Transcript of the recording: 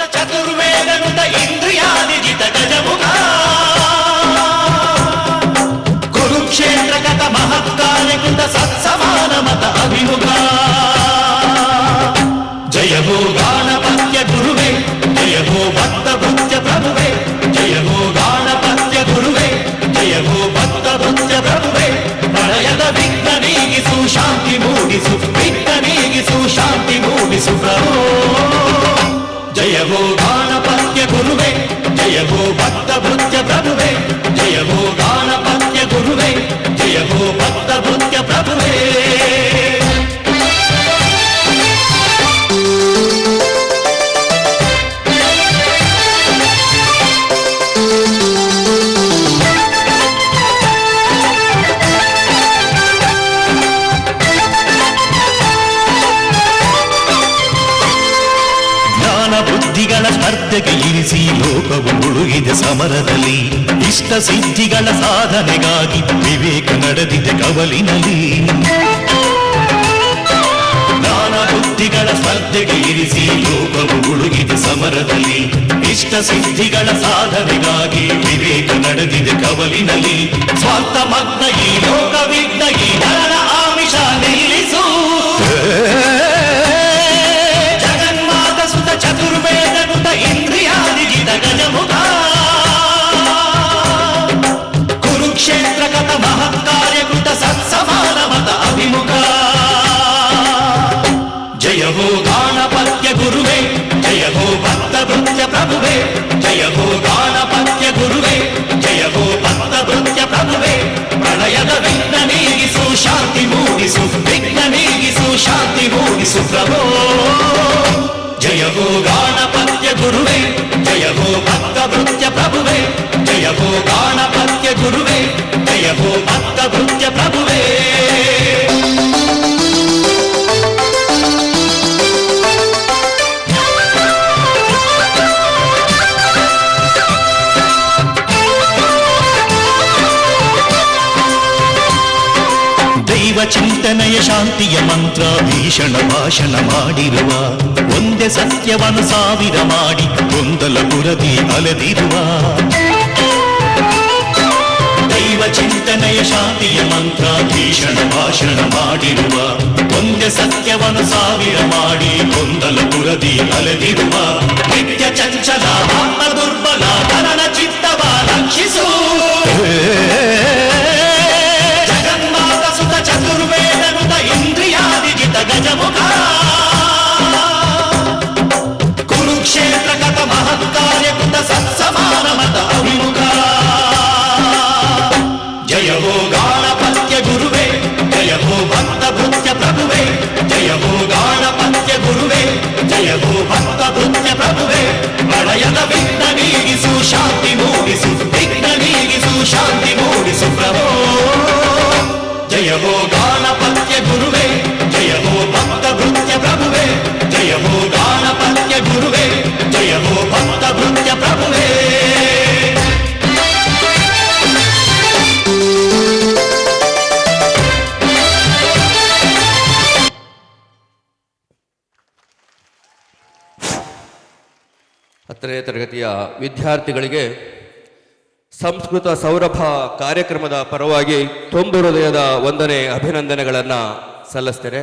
ಚತುರ್ವೇದನುತ ಇಂದ್ರಿಯಾದಿಜಿತ ಗಜಮುಖ ಕುರುಕ್ಷೇತ್ರ ಕಥ ಮಹತ್ಕಾರ್ಯಕೃತ ಸತ್ಸಮಾನ ಮತ ಅಭಿಮುಖ ಜಯ ಹೋ ಗಾಣಪತ್ಯ ಗುರುವೇ ಜಯ ಹೋ ಭಕ್ತ ಭೃತ್ಯ ಪ್ರಭುವೇ ಜಯ ಹೋ ಗಾಣಪತ್ಯ ಗುರುವೇ ಜಯ ಹೋ ಭಕ್ತ ಭೃತ್ಯ ಪ್ರಭುವೇ ಪ್ರಳಯದ ವಿಘ್ನ ನೀಗಿಸು ಶಾಂತಿ ಮೂಡಿಸು ವಿಘ್ನ ನೀಗಿಸು ಶಾಂತಿ ಮೂಡಿಸು ಪ್ರಭು ಜಯ ಹೋ ಗಾಣಪತ್ಯ ಗುರುವೇ ಜಯ ಹೋ ಭಕ್ತ ಭೃತ್ಯ ಪ್ರಭುವೇ ಜಯ ಹೋ ಗಾಣಪತ್ಯ ಗುರುವೇ ಜಯ ಹೋ ಭಕ್ತ ಭೃತ್ಯ ಪ್ರಭುವೇ ಬುದ್ಧಿಗಳ ಸ್ಪರ್ಧೆಗೆ ಇರಿಸಿ ಲೋಕವು ಮುಳುಗಿದೆ ಸಮರದಲ್ಲಿ ಇಷ್ಟ ಸಿದ್ಧಿಗಳ ಸಾಧನೆಗಾಗಿ ವಿವೇಕ ನಡೆದಿದೆ ಕವಲಿನಲ್ಲಿ ನಾನಾ ಬುದ್ಧಿಗಳ ಸ್ಪರ್ಧೆಗೆ ಇರಿಸಿ ಲೋಕವು ಮುಳುಗಿದೆ ಸಮರದಲ್ಲಿ ಇಷ್ಟ ಸಿದ್ಧಿಗಳ ಸಾಧನೆಗಾಗಿ ವಿವೇಕ ನಡೆದಿದೆ ಕವಲಿನಲ್ಲಿ ಸ್ವಾರ್ಥ ಮಗ್ನ ಈ ಲೋಕವಿದ್ದ ಈ ನರನ ಆಮಿಷ ನಿಲ್ಲಿಸು ಚತುರ್ವೇದನುತ ಇಂದ್ರಿಯಾದಿಜಿತ ಗಜಮುಖ ಕುರುಕ್ಷೇತ್ರ ಕಥ ಮಹತ್ಕಾರ್ಯಕೃತ ಸತ್ಸಮಾನ ಮತ ಅಭಿಮುಖ ಜಯ ಹೋ ಗಾಣಪತ್ಯ ಗುರುವೇ ಜಯ ಹೋ ಭಕ್ತ ಭೃತ್ಯ ಪ್ರಭುವೇ ಜಯ ಹೋ ಗಾಣಪತ್ಯ ಗುರುವೇ ಜಯ ಹೋ ಭಕ್ತ ಭೃತ್ಯ ಪ್ರಭುವೇ ಪ್ರಳಯದ ವಿಘ್ನ ನೀಗಿಸು ಶಾಂತಿ ಮೂಡಿಸು ವಿಘ್ನ ನೀಗಿಸು ಶಾಂತಿ ಮೂಡಿಸು ಪ್ರಭೋ ಜಯ ಹೋ ಗಾಣಪತ್ಯ ಗುರುವೇ ಜಯ ಹೋ ಭಕ್ತ ಭೃತ್ಯ ಪ್ರಭುವೇ ಜಯ ಹೋ ಗಾಣಪತ್ಯ ಗುರುವೇ ಜಯ ಹೋ ಭಕ್ತ ಭೃತ್ಯ ಪ್ರಭುವೇ ದೈವ ಚಿಂತನೆಯ ಶಾಂತಿಯ ಮಂತ್ರ ಭೀಷಣ ಭಾಷಣ ಮಾಡಿರುವ ಒಂದೇ ಸತ್ಯವನ್ನು ಸಾವಿರ ಮಾಡಿ ಗೊಂದಲ ಪುರದಿ ಅಲೆದಿರುವ ದೈವ ಚಿಂತನೆಯ ಶಾಂತಿಯ ಮಂತ್ರ ಭೀಷಣ ಭಾಷಣ ಮಾಡಿರುವ ಒಂದೇ ಸತ್ಯವನ್ನು ಸಾವಿರ ಮಾಡಿ ಗೊಂದಲ ಪುರದಿ ಅಲೆದಿರುವ ನಿತ್ಯ ಚಂಚಲ ಆತ್ಮ ದುರ್ಬಲ ತನನ ಚಿತ್ತವ ರಕ್ಷಿಸು ಚತುರ್ವೇದನುತ ಇಂದ್ರಿಯಾದಿಜಿತ ಗಜಮುಖ ಕುರುಕ್ಷೇತ್ರ ಕಥ ಮಹತ್ಕಾರ್ಯಕೃತ ಸತ್ಸಮಾನ ಮತ ಅಭಿಮುಖ ಜಯ ಹೋ ಗಾಣಪತ್ಯ ಗುರುವೇ ಜಯ ಹೋ ಭಕ್ತ ಭೃತ್ಯ ಪ್ರಭುವೇ ಜಯ ಹೋ ಗಾಣಪತ್ಯ ಗುರುವೇ ಜಯ ಹೋ ಭಕ್ತ ಭೃತ್ಯ ಪ್ರಭುವೇ ಪ್ರಳಯದ ವಿಘ್ನ ನೀಗಿಸು ಶಾಂತಿ ಮೂಡಿಸು ವಿಘ್ನ ನೀಗಿಸು ಶಾಂತಿ ಮೂಡಿಸು ಪ್ರಭೋ ಜಯ ಹೋ ಗಾಣಪತ್ಯ ಗುರುವೇ ಜಯ ಹೋ ಭಕ್ತ ಭೃತ್ಯ ಪ್ರಭುವೇ ಜಯ ಹೋ ಗಾಣಪತ್ಯ ಗುರುವೇ ಜಯ ಹೋ ಭಕ್ತ ಭೃತ್ಯ ಪ್ರಭುವೇ ಹತ್ತನೇ ತರಗತಿಯ ವಿದ್ಯಾರ್ಥಿಗಳಿಗೆ ಸಂಸ್ಕೃತ ಸೌರಭ ಕಾರ್ಯಕ್ರಮದ ಪರವಾಗಿ ತುಂಬು ಹೃದಯದ ವಂದನೆ ಅಭಿನಂದನೆಗಳನ್ನು ಸಲ್ಲಿಸ್ತೇನೆ.